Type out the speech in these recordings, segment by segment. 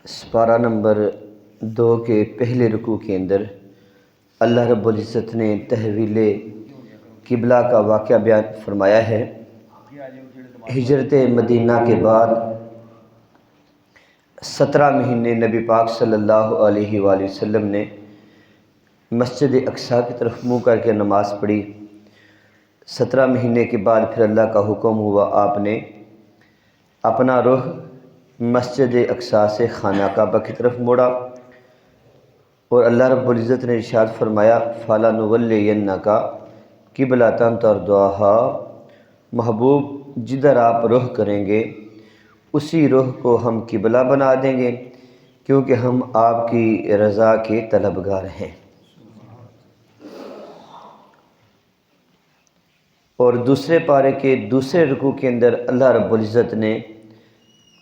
سپارہ number 2 کے پہلے رکوع کے اندر اللہ رب العزت نے تحویل قبلہ کا واقعہ بیان فرمایا ہے۔ ہجرت مدینہ کے بعد 17 مہینے نبی پاک صلی اللہ علیہ وآلہ وسلم نے مسجد اقصیٰ کی طرف منہ کر کے نماز پڑھی۔ 17 مہینے کے بعد پھر اللہ کا حکم ہوا، آپ نے اپنا رخ مسجد اقصیٰ سے خانہ کعبہ کی طرف موڑا، اور اللہ رب العزت نے ارشاد فرمایا فَلَنُوَلِّيَنَّكَ قِبْلَةً تَرْضَاهَا، محبوب جدھر آپ رخ کریں گے اسی رخ کو ہم قبلہ بنا دیں گے، کیونکہ ہم آپ کی رضا کے طلبگار ہیں۔ اور دوسرے پارے کے دوسرے رکوع کے اندر اللہ رب العزت نے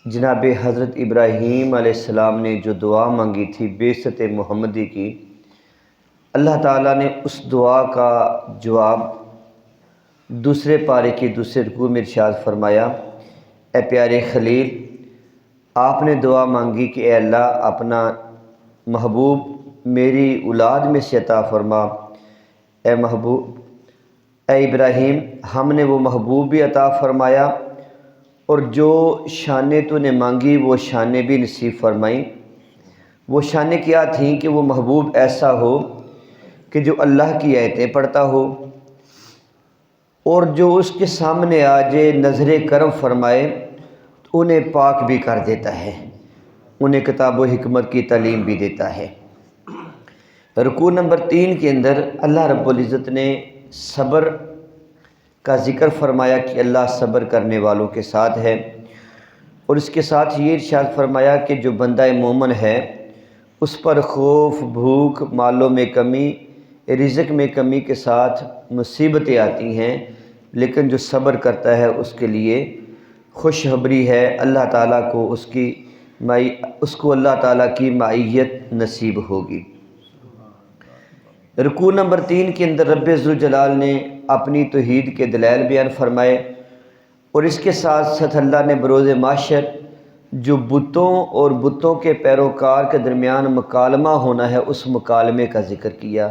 جناب حضرت ابراہیم علیہ السلام نے جو دعا مانگی تھی بعثت محمدی کی، اللہ تعالیٰ نے اس دعا کا جواب دوسرے پارے کے دوسرے رکوع میں ارشاد فرمایا، اے پیارے خلیل، آپ نے دعا مانگی کہ اے اللہ اپنا محبوب میری اولاد میں سے عطا فرما۔ اے محبوب، اے ابراہیم، ہم نے وہ محبوب بھی عطا فرمایا، اور جو شانیں تو نے مانگی وہ شانیں بھی نصیب فرمائیں۔ وہ شانیں کیا تھیں کہ وہ محبوب ایسا ہو کہ جو اللہ کی آیتیں پڑھتا ہو، اور جو اس کے سامنے آ جائے نظر کرم فرمائے تو انہیں پاک بھی کر دیتا ہے، انہیں کتاب و حکمت کی تعلیم بھی دیتا ہے۔ رکوع نمبر 3 کے اندر اللہ رب العزت نے صبر کا ذکر فرمایا کہ اللہ صبر کرنے والوں کے ساتھ ہے، اور اس کے ساتھ یہ ارشاد فرمایا کہ جو بندہ مومن ہے اس پر خوف، بھوک، مالوں میں کمی، رزق میں کمی کے ساتھ مصیبتیں آتی ہیں، لیکن جو صبر کرتا ہے اس کے لیے خوشخبری ہے، اللہ تعالیٰ کو اس کو اللہ تعالیٰ کی معیت نصیب ہوگی۔ رکوع نمبر 3 کے اندر رب ذوالجلال نے اپنی توحید کے دلائل بیان فرمائے، اور اس کے ساتھ ساتھ اللہ نے بروز محشر جو بتوں اور بتوں کے پیروکار کے درمیان مکالمہ ہونا ہے اس مکالمے کا ذکر کیا۔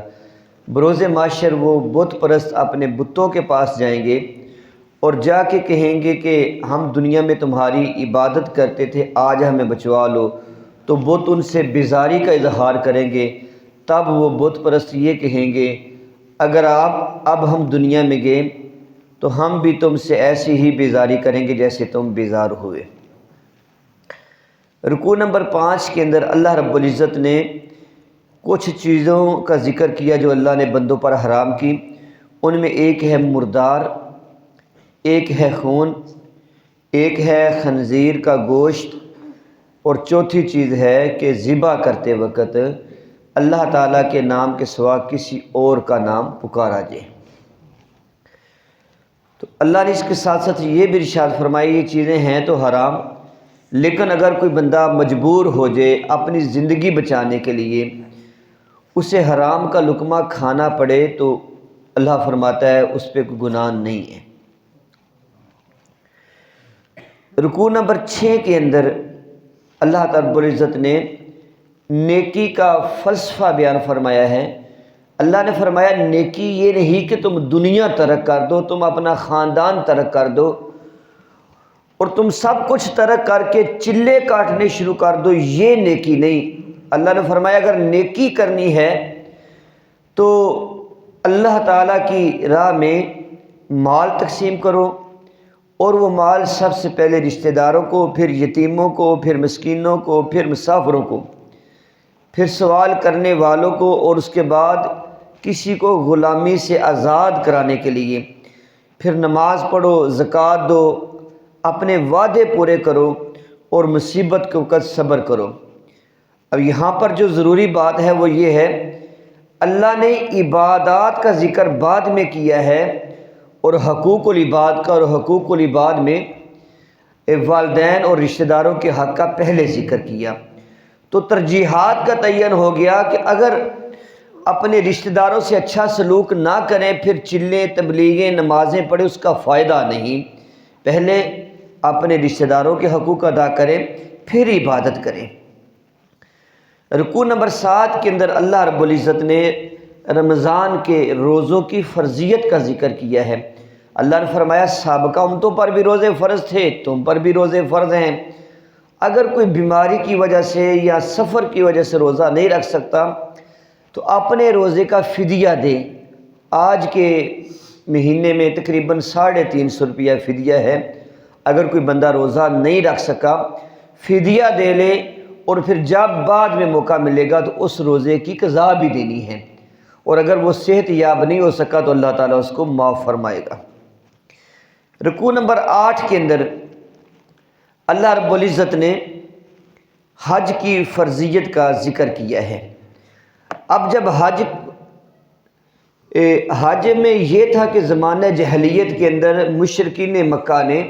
بروز محشر وہ بت پرست اپنے بتوں کے پاس جائیں گے اور جا کے کہیں گے کہ ہم دنیا میں تمہاری عبادت کرتے تھے، آج ہمیں بچوا لو، تو بت ان سے بیزاری کا اظہار کریں گے۔ تب وہ بت پرست یہ کہیں گے، اگر آپ اب ہم دنیا میں گئے تو ہم بھی تم سے ایسی ہی بیزاری کریں گے جیسے تم بیزار ہوئے۔ رکوع نمبر 5 کے اندر اللہ رب العزت نے کچھ چیزوں کا ذکر کیا جو اللہ نے بندوں پر حرام کی، ان میں ایک ہے مردار، ایک ہے خون، ایک ہے خنزیر کا گوشت، اور چوتھی چیز ہے کہ ذبح کرتے وقت اللہ تعالیٰ کے نام کے سوا کسی اور کا نام پکارا جائے۔ تو اللہ نے اس کے ساتھ ساتھ یہ بھی ارشاد فرمایا یہ چیزیں ہیں تو حرام، لیکن اگر کوئی بندہ مجبور ہو جائے اپنی زندگی بچانے کے لیے اسے حرام کا لقمہ کھانا پڑے تو اللہ فرماتا ہے اس پہ کوئی گناہ نہیں ہے۔ رکوع نمبر 6 کے اندر اللہ رب العزت نے نیکی کا فلسفہ بیان فرمایا ہے۔ اللہ نے فرمایا نیکی یہ نہیں کہ تم دنیا ترک کر دو، تم اپنا خاندان ترک کر دو اور تم سب کچھ ترک کر کے چلے کاٹنے شروع کر دو، یہ نیکی نہیں۔ اللہ نے فرمایا اگر نیکی کرنی ہے تو اللہ تعالیٰ کی راہ میں مال تقسیم کرو، اور وہ مال سب سے پہلے رشتہ داروں کو، پھر یتیموں کو، پھر مسکینوں کو، پھر مسافروں کو، پھر سوال کرنے والوں کو، اور اس کے بعد کسی کو غلامی سے آزاد کرانے کے لیے، پھر نماز پڑھو، زکوٰۃ دو، اپنے وعدے پورے کرو، اور مصیبت کے وقت صبر کرو۔ اب یہاں پر جو ضروری بات ہے وہ یہ ہے، اللہ نے عبادات کا ذکر بعد میں کیا ہے، اور حقوق العباد کا اور حقوق العباد میں والدین اور رشتہ داروں کے حق کا پہلے ذکر کیا۔ تو ترجیحات کا تعین ہو گیا کہ اگر اپنے رشتہ داروں سے اچھا سلوک نہ کریں پھر چلیں، تبلیغیں، نمازیں پڑھیں، اس کا فائدہ نہیں۔ پہلے اپنے رشتہ داروں کے حقوق ادا کریں پھر عبادت کریں۔ رکوع نمبر 7 کے اندر اللہ رب العزت نے رمضان کے روزوں کی فرضیت کا ذکر کیا ہے۔ اللہ نے فرمایا سابقہ امتوں پر بھی روزے فرض تھے، تم پر بھی روزے فرض ہیں۔ اگر کوئی بیماری کی وجہ سے یا سفر کی وجہ سے روزہ نہیں رکھ سکتا تو اپنے روزے کا فدیہ دے۔ آج کے مہینے میں تقریباً 350 روپیہ فدیہ ہے۔ اگر کوئی بندہ روزہ نہیں رکھ سکا فدیہ دے لے، اور پھر جب بعد میں موقع ملے گا تو اس روزے کی قضا بھی دینی ہے، اور اگر وہ صحت یاب نہیں ہو سکا تو اللہ تعالیٰ اس کو معاف فرمائے گا۔ رکوع نمبر 8 کے اندر اللہ رب العزت نے حج کی فرضیت کا ذکر کیا ہے۔ اب جب حج میں یہ تھا کہ زمانہ جہلیت کے اندر مشرکین مکہ نے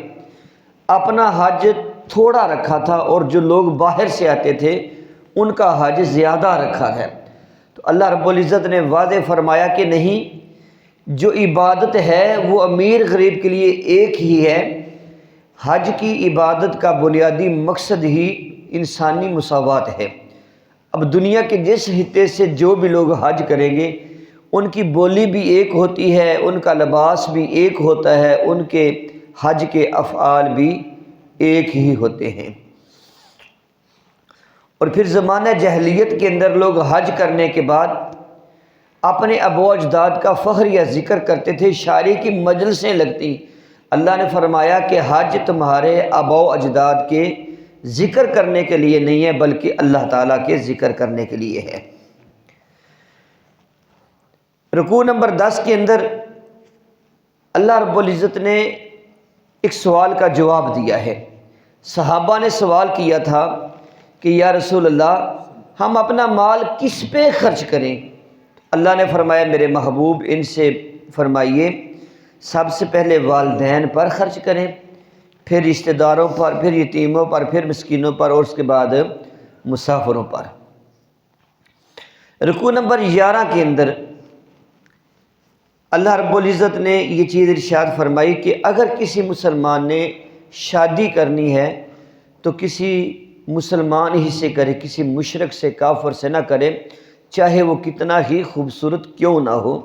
اپنا حج تھوڑا رکھا تھا، اور جو لوگ باہر سے آتے تھے ان کا حج زیادہ رکھا ہے، تو اللہ رب العزت نے واضح فرمایا کہ نہیں، جو عبادت ہے وہ امیر غریب کے لیے ایک ہی ہے۔ حج کی عبادت کا بنیادی مقصد ہی انسانی مساوات ہے۔ اب دنیا کے جس خطے سے جو بھی لوگ حج کریں گے ان کی بولی بھی ایک ہوتی ہے، ان کا لباس بھی ایک ہوتا ہے، ان کے حج کے افعال بھی ایک ہی ہوتے ہیں۔ اور پھر زمانہ جہلیت کے اندر لوگ حج کرنے کے بعد اپنے ابو اجداد کا فخریہ ذکر کرتے تھے، شاعری کی مجلسیں لگتی۔ اللہ نے فرمایا کہ حج تمہارے ابا و اجداد کے ذکر کرنے کے لیے نہیں ہے بلکہ اللہ تعالیٰ کے ذکر کرنے کے لیے ہے۔ رکوع نمبر 10 کے اندر اللہ رب العزت نے ایک سوال کا جواب دیا ہے۔ صحابہ نے سوال کیا تھا کہ یا رسول اللہ ہم اپنا مال کس پہ خرچ کریں؟ اللہ نے فرمایا میرے محبوب ان سے فرمائیے سب سے پہلے والدین پر خرچ کریں، پھر رشتہ داروں پر، پھر یتیموں پر، پھر مسکینوں پر، اور اس کے بعد مسافروں پر۔ رکوع نمبر 11 کے اندر اللہ رب العزت نے یہ چیز ارشاد فرمائی کہ اگر کسی مسلمان نے شادی کرنی ہے تو کسی مسلمان ہی سے کرے، کسی مشرک سے، کافر سے نہ کرے، چاہے وہ کتنا ہی خوبصورت کیوں نہ ہو۔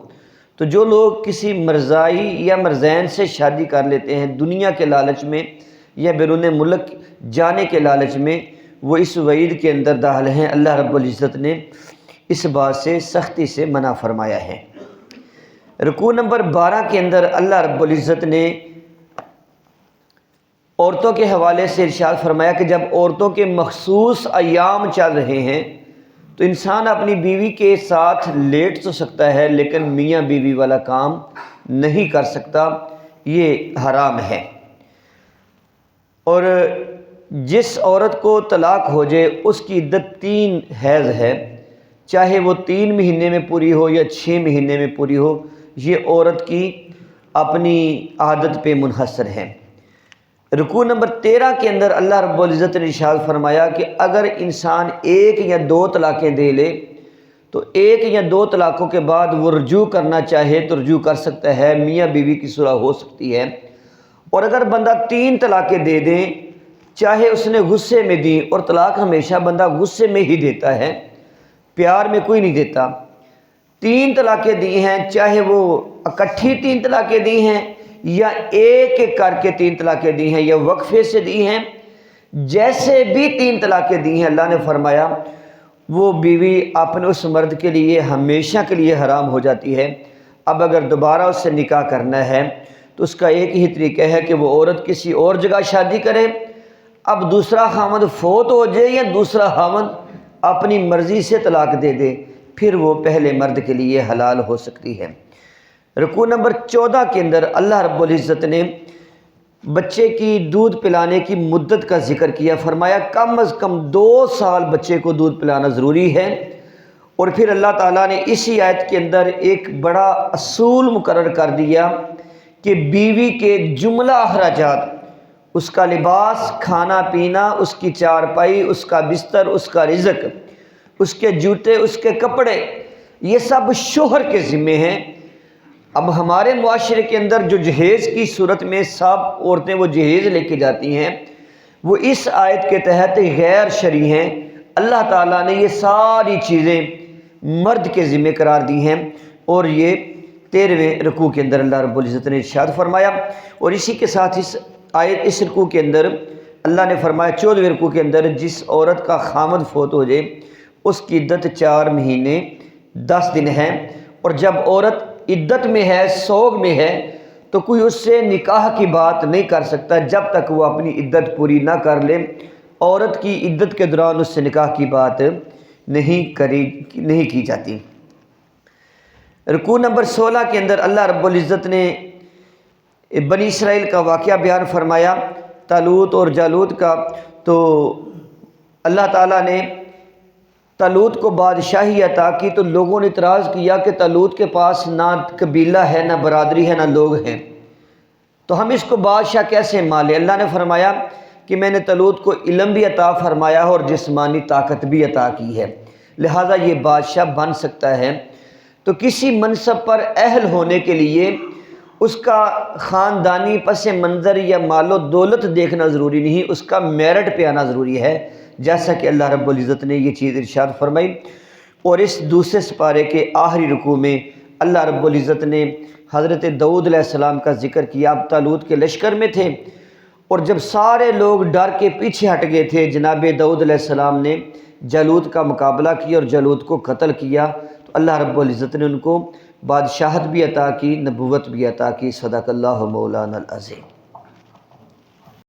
تو جو لوگ کسی مرزائی یا مرزین سے شادی کر لیتے ہیں دنیا کے لالچ میں یا بیرون ملک جانے کے لالچ میں، وہ اس وعید کے اندر داخل ہیں۔ اللہ رب العزت نے اس بات سے سختی سے منع فرمایا ہے۔ رکوع نمبر 12 کے اندر اللہ رب العزت نے عورتوں کے حوالے سے ارشاد فرمایا کہ جب عورتوں کے مخصوص ایام چل رہے ہیں تو انسان اپنی بیوی کے ساتھ لیٹ تو سکتا ہے لیکن میاں بیوی والا کام نہیں کر سکتا، یہ حرام ہے۔ اور جس عورت کو طلاق ہو جائے اس کی عدت 3 حیض ہے، چاہے وہ 3 مہینے میں پوری ہو یا 6 مہینے میں پوری ہو، یہ عورت کی اپنی عادت پہ منحصر ہے۔ رکوع نمبر 13 کے اندر اللہ رب العزت نے ارشاد فرمایا کہ اگر انسان 1 یا 2 طلاقیں دے لے تو 1 یا 2 طلاقوں کے بعد وہ رجوع کرنا چاہے تو رجوع کر سکتا ہے، میاں بیوی کی صلح ہو سکتی ہے۔ اور اگر بندہ 3 طلاقیں دے دیں، چاہے اس نے غصے میں دی، اور طلاق ہمیشہ بندہ غصے میں ہی دیتا ہے، پیار میں کوئی نہیں دیتا۔ 3 طلاقیں دی ہیں، چاہے وہ اکٹھی 3 طلاقیں دی ہیں یا ایک ایک کر کے 3 طلاقیں دی ہیں یا وقفے سے دی ہیں، جیسے بھی 3 طلاقیں دی ہیں، اللہ نے فرمایا وہ بیوی اپنے اس مرد کے لیے ہمیشہ کے لیے حرام ہو جاتی ہے۔ اب اگر دوبارہ اس سے نکاح کرنا ہے تو اس کا ایک ہی طریقہ ہے کہ وہ عورت کسی اور جگہ شادی کرے۔ اب دوسرا خاوند فوت ہو جائے یا دوسرا خاوند اپنی مرضی سے طلاق دے دے، پھر وہ پہلے مرد کے لیے حلال ہو سکتی ہے۔ رکوع نمبر 14 کے اندر اللہ رب العزت نے بچے کی دودھ پلانے کی مدت کا ذکر کیا، فرمایا کم از کم 2 سال بچے کو دودھ پلانا ضروری ہے۔ اور پھر اللہ تعالیٰ نے اسی آیت کے اندر ایک بڑا اصول مقرر کر دیا کہ بیوی کے جملہ اخراجات، اس کا لباس، کھانا پینا، اس کی چارپائی، اس کا بستر، اس کا رزق، اس کے جوتے، اس کے کپڑے، یہ سب شوہر کے ذمے ہیں۔ اب ہمارے معاشرے کے اندر جو جہیز کی صورت میں سب عورتیں وہ جہیز لے کے جاتی ہیں، وہ اس آیت کے تحت غیر شرعی ہیں۔ اللہ تعالیٰ نے یہ ساری چیزیں مرد کے ذمہ قرار دی ہیں، اور یہ 13ویں رکوع کے اندر اللہ رب العزت نے ارشاد فرمایا۔ اور اسی کے ساتھ اس رکوع کے اندر اللہ نے فرمایا 14ویں رکوع کے اندر، جس عورت کا خامد فوت ہو جائے اس کی عدت 4 مہینے 10 دن ہے، اور جب عورت عدت میں ہے، سوگ میں ہے، تو کوئی اس سے نکاح کی بات نہیں کر سکتا جب تک وہ اپنی عدت پوری نہ کر لے۔ عورت کی عدت کے دوران اس سے نکاح کی بات نہیں کی جاتی۔ رکوع نمبر 16 کے اندر اللہ رب العزت نے بنی اسرائیل کا واقعہ بیان فرمایا، طالوت اور جالوت کا۔ تو اللہ تعالیٰ نے طالوت کو بادشاہی عطا کی، تو لوگوں نے اعتراض کیا کہ طالوت کے پاس نہ قبیلہ ہے، نہ برادری ہے، نہ لوگ ہیں، تو ہم اس کو بادشاہ کیسے مانیں؟ اللہ نے فرمایا کہ میں نے طالوت کو علم بھی عطا فرمایا اور جسمانی طاقت بھی عطا کی ہے، لہٰذا یہ بادشاہ بن سکتا ہے۔ تو کسی منصب پر اہل ہونے کے لیے اس کا خاندانی پس منظر یا مال و دولت دیکھنا ضروری نہیں، اس کا میرٹ پہ آنا ضروری ہے، جیسا کہ اللہ رب العزت نے یہ چیز ارشاد فرمائی۔ اور اس دوسرے سپارے کے آخری رکوع میں اللہ رب العزت نے حضرت داؤد علیہ السلام کا ذکر کیا۔ اب طالوت کے لشکر میں تھے، اور جب سارے لوگ ڈر کے پیچھے ہٹ گئے تھے، جناب داؤد علیہ السلام نے جالوت کا مقابلہ کیا اور جالوت کو قتل کیا، تو اللہ رب العزت نے ان کو بادشاہت بھی عطا کی، نبوت بھی عطا کی۔ صدق اللہ مولانا العظیم۔